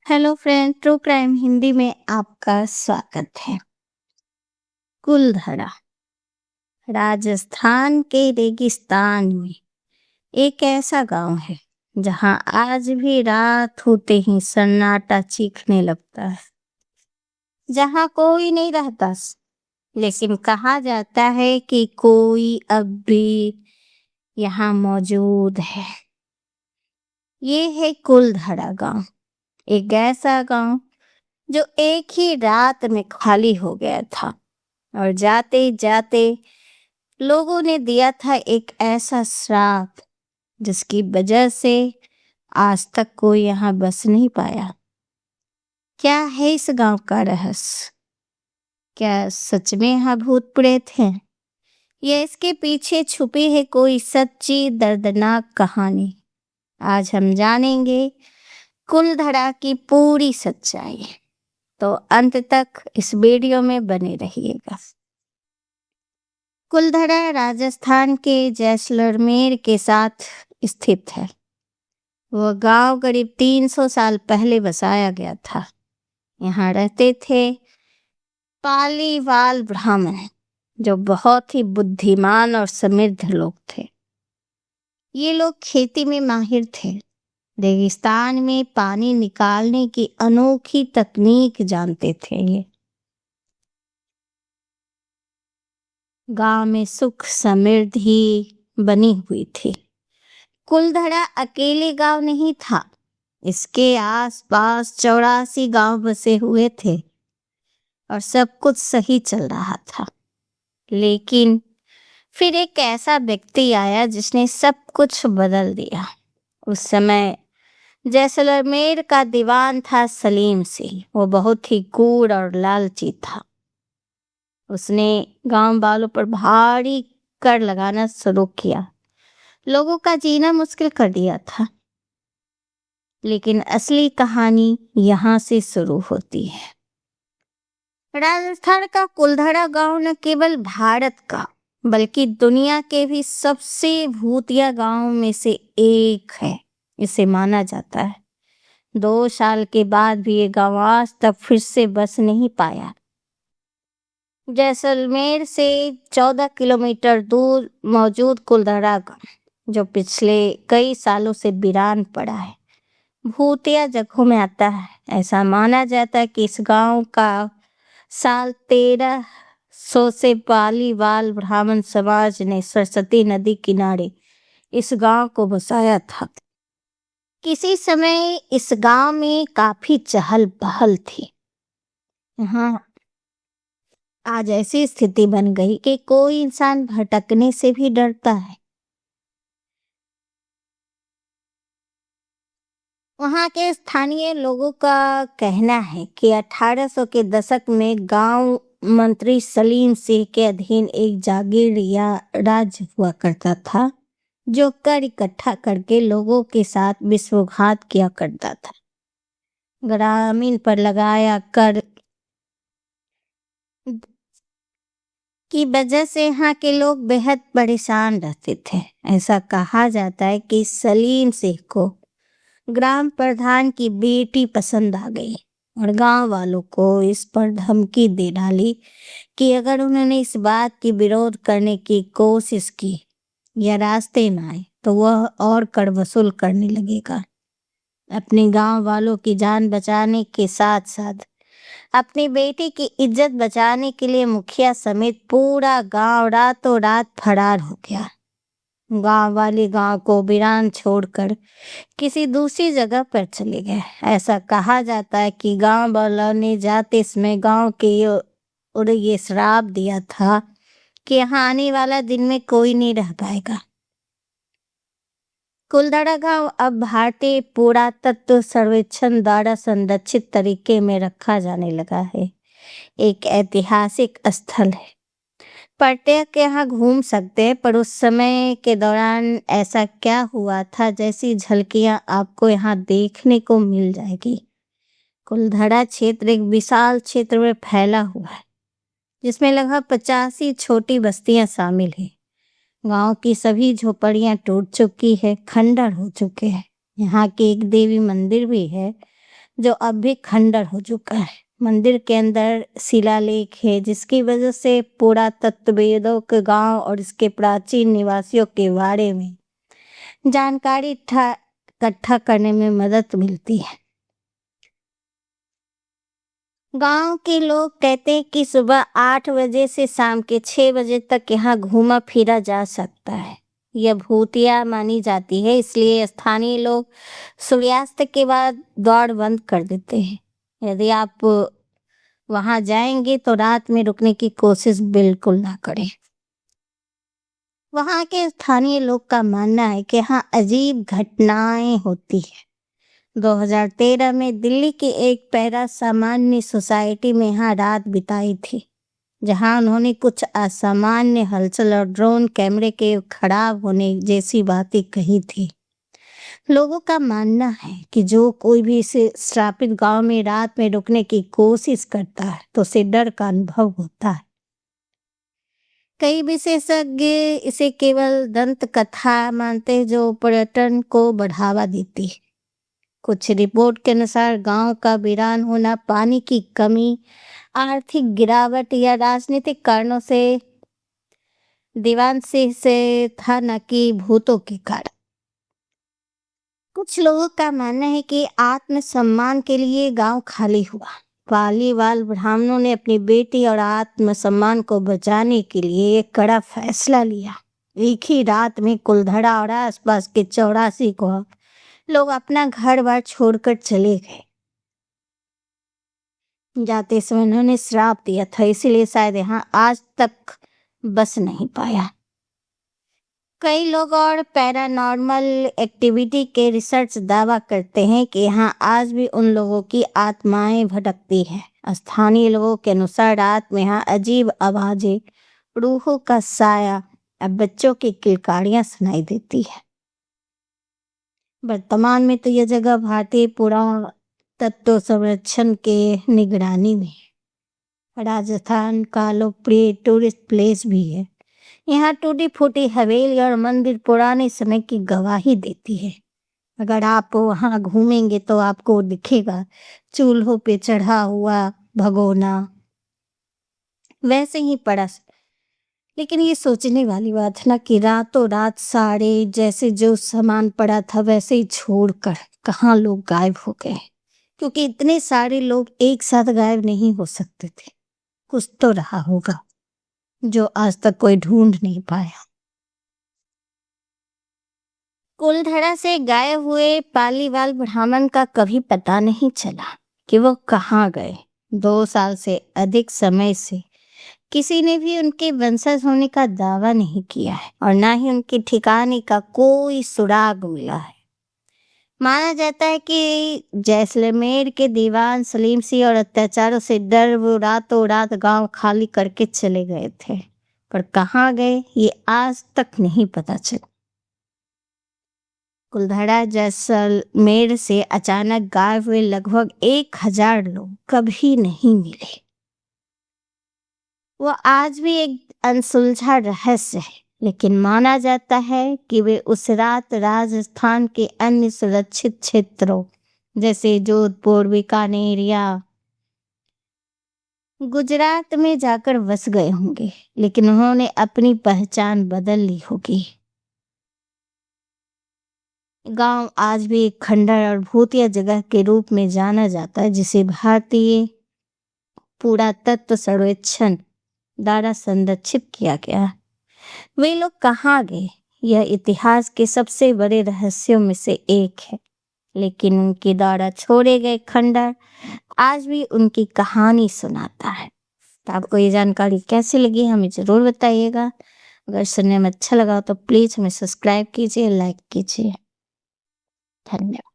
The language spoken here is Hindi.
Hello friend, true crime Hindi में आपका स्वागत है। कुलधड़ा राजस्थान के रेगिस्तान में एक ऐसा गांव है जहां आज भी रात होते ही सन्नाटा चीखने लगता है। जहां कोई नहीं रहता, लेकिन कहा जाता है कि कोई अब भी यहाँ मौजूद है। ये है कुलधड़ा गांव, एक ऐसा गांव जो एक ही रात में खाली हो गया था और जाते जाते लोगों ने दिया था एक ऐसा श्राप जिसकी वजह से आज तक कोई यहाँ बस नहीं पाया। क्या है इस गांव का रहस्य? क्या सच में यहाँ भूत प्रेत हैं या इसके पीछे छुपी है कोई सच्ची दर्दनाक कहानी? आज हम जानेंगे कुलधड़ा की पूरी सच्चाई, तो अंत तक इस वीडियो में बने रहिएगा। कुलधड़ा राजस्थान के जैसलमेर के साथ स्थित है। वह गांव करीब 300 साल पहले बसाया गया था। यहाँ रहते थे पालीवाल ब्राह्मण, जो बहुत ही बुद्धिमान और समृद्ध लोग थे। ये लोग खेती में माहिर थे, रेगिस्तान में पानी निकालने की अनोखी तकनीक जानते थे। ये गांव में सुख समृद्धि बनी हुई थी। कुलधड़ा अकेले गांव नहीं था, इसके आसपास 84 गांव बसे हुए थे और सब कुछ सही चल रहा था। लेकिन फिर एक ऐसा व्यक्ति आया जिसने सब कुछ बदल दिया। उस समय जैसलमेर का दीवान था सलीम सिंह। वो बहुत ही क्रूर और लालची था। उसने गांव वालों पर भारी कर लगाना शुरू किया, लोगों का जीना मुश्किल कर दिया था। लेकिन असली कहानी यहाँ से शुरू होती है। राजस्थान का कुलधड़ा गांव न केवल भारत का बल्कि दुनिया के भी सबसे भूतिया गांव में से एक है, इसे माना जाता है। 2 साल के बाद भी ये गांव आज तक फिर से बस नहीं पाया। जैसलमेर से 14 किलोमीटर दूर मौजूद कुलधड़ा गांव, जो पिछले कई सालों से वीरान पड़ा है, भूतिया जगहों में आता है। ऐसा माना जाता है कि इस गांव का साल 1300 से पालीवाल ब्राह्मण समाज ने सरस्वती नदी किनारे इस गांव को बसाया था। किसी समय इस गांव में काफी चहल पहल थी। यहाँ आज ऐसी स्थिति बन गई कि कोई इंसान भटकने से भी डरता है। वहाँ के स्थानीय लोगों का कहना है कि 1800 के दशक में गांव मंत्री सलीम सिंह के अधीन एक जागीर या राज्य हुआ करता था, जो कर इकट्ठा करके लोगों के साथ विश्वासघात किया करता था। ग्रामीण पर लगाया कर की वजह से यहाँ के लोग बेहद परेशान रहते थे। ऐसा कहा जाता है कि सलीम सिंह को ग्राम प्रधान की बेटी पसंद आ गई और गांव वालों को इस पर धमकी दे डाली कि अगर उन्होंने इस बात की विरोध करने की कोशिश की या रास्ते में आए तो वह और कर वसूल करने लगेगा। अपने गांव वालों की जान बचाने के साथ साथ अपनी बेटी की इज्जत बचाने के लिए मुखिया समेत पूरा गांव रातों रात फरार हो गया। गांव वाले गांव को वीरान छोड़कर किसी दूसरी जगह पर चले गए। ऐसा कहा जाता है कि गांव वालों ने जाते समय गांव के और ये श्राप दिया था कि यहाँ आने वाला दिन में कोई नहीं रह पाएगा। कुलधड़ा गांव अब भारतीय पुरातत्व सर्वेक्षण द्वारा संरक्षित तरीके में रखा जाने लगा है। एक ऐतिहासिक स्थल है। पर्यटक यहाँ घूम सकते हैं, पर उस समय के दौरान ऐसा क्या हुआ था जैसी झलकियां आपको यहाँ देखने को मिल जाएगी। कुलधड़ा क्षेत्र एक विशाल क्षेत्र में फैला हुआ है, जिसमें लगभग 85 छोटी बस्तियां शामिल हैं। गांव की सभी झोपड़ियां टूट चुकी है, खंडर हो चुके हैं। यहाँ के एक देवी मंदिर भी है जो अब भी खंडर हो चुका है। मंदिर के अंदर शिलालेख है जिसकी वजह से पुरातत्वविदों के गांव और इसके प्राचीन निवासियों के बारे में जानकारी इकट्ठा करने में मदद मिलती है। गांव के लोग कहते हैं कि सुबह 8 बजे से शाम के 6 बजे तक यहाँ घूमा फिरा जा सकता है। यह भूतिया मानी जाती है, इसलिए स्थानीय लोग सूर्यास्त के बाद द्वार बंद कर देते हैं। यदि आप वहां जाएंगे तो रात में रुकने की कोशिश बिल्कुल ना करें। वहां के स्थानीय लोग का मानना है कि यहाँ अजीब घटनाएं होती है। 2013 में दिल्ली की एक पैरा सामान्य सोसाइटी में यहाँ रात बिताई थी, जहां उन्होंने कुछ असामान्य हलचल और ड्रोन कैमरे के खराब होने जैसी बातें कही थी। लोगों का मानना है कि जो कोई भी इस श्रापित गांव में रात में रुकने की कोशिश करता है तो उसे डर का अनुभव होता है। कई विशेषज्ञ इसे केवल दंत कथा मानते हैं जो पर्यटन को बढ़ावा देती है। कुछ रिपोर्ट के अनुसार गांव का वीरान होना पानी की कमी, आर्थिक गिरावट या राजनीतिक कारणों से दीवान से था, न कि भूतों के कारण। कुछ लोगों का मानना है कि आत्मसम्मान के लिए गांव खाली हुआ। पालीवाल ब्राह्मणों ने अपनी बेटी और आत्मसम्मान को बचाने के लिए एक कड़ा फैसला लिया। एक ही रात में कुलधड़ा और आसपास के 84 को लोग अपना घर बार छोड़कर चले गए। जाते समय उन्होंने श्राप दिया था, इसीलिए शायद यहाँ आज तक बस नहीं पाया। कई लोग और पैरानॉर्मल एक्टिविटी के रिसर्च दावा करते हैं कि यहाँ आज भी उन लोगों की आत्माएं भटकती हैं। स्थानीय लोगों के अनुसार रात में यहाँ अजीब आवाजें, रूहों का साया और बच्चों की किलकारियां सुनाई देती है। वर्तमान में तो यह जगह भारतीय पुरातत्व संरक्षण के निगरानी में है। राजस्थान का लोकप्रिय टूरिस्ट प्लेस भी है। यहाँ टूटी फूटी हवेली और मंदिर पुराने समय की गवाही देती है। अगर आप वहाँ घूमेंगे तो आपको दिखेगा चूल्हों पे चढ़ा हुआ भगोना वैसे ही पड़ा। लेकिन ये सोचने वाली बात है ना कि रातों रात सारे जैसे जो सामान पड़ा था वैसे ही छोड़कर कहाँ लोग गायब हो गए, क्योंकि इतने सारे लोग एक साथ गायब नहीं हो सकते थे। कुछ तो रहा होगा जो आज तक कोई ढूंढ नहीं पाया। कुलधड़ा से गायब हुए पालीवाल ब्राह्मण का कभी पता नहीं चला कि वो कहाँ गए। 2 साल से अधिक समय से किसी ने भी उनके वंशज होने का दावा नहीं किया है और ना ही उनके ठिकाने का कोई सुराग मिला है। माना जाता है कि जैसलमेर के दीवान सलीम सिंह और अत्याचारों से डर वो रातों रात गांव खाली करके चले गए थे, पर कहाँ गए ये आज तक नहीं पता चला। कुलधड़ा जैसलमेर से अचानक गायब हुए लगभग 1000 लोग कभी नहीं मिले। वो आज भी एक अनसुलझा रहस्य है, लेकिन माना जाता है कि वे उस रात राजस्थान के अन्य सुरक्षित क्षेत्रों जैसे जोधपुर, बीकानेर या गुजरात में जाकर बस गए होंगे, लेकिन उन्होंने अपनी पहचान बदल ली होगी। गांव आज भी एक खंडर और भूतिया जगह के रूप में जाना जाता है, जिसे भारतीय पुरातत्व सर्वेक्षण द्वारा संरक्षित किया गया। वे लोग कहाँ गए यह इतिहास के सबसे बड़े रहस्यों में से एक है, लेकिन उनके द्वारा छोड़े गए खंडर आज भी उनकी कहानी सुनाता है। तो आपको ये जानकारी कैसी लगी हमें जरूर बताइएगा। अगर सुनने में अच्छा लगा तो प्लीज हमें सब्सक्राइब कीजिए, लाइक कीजिए। धन्यवाद।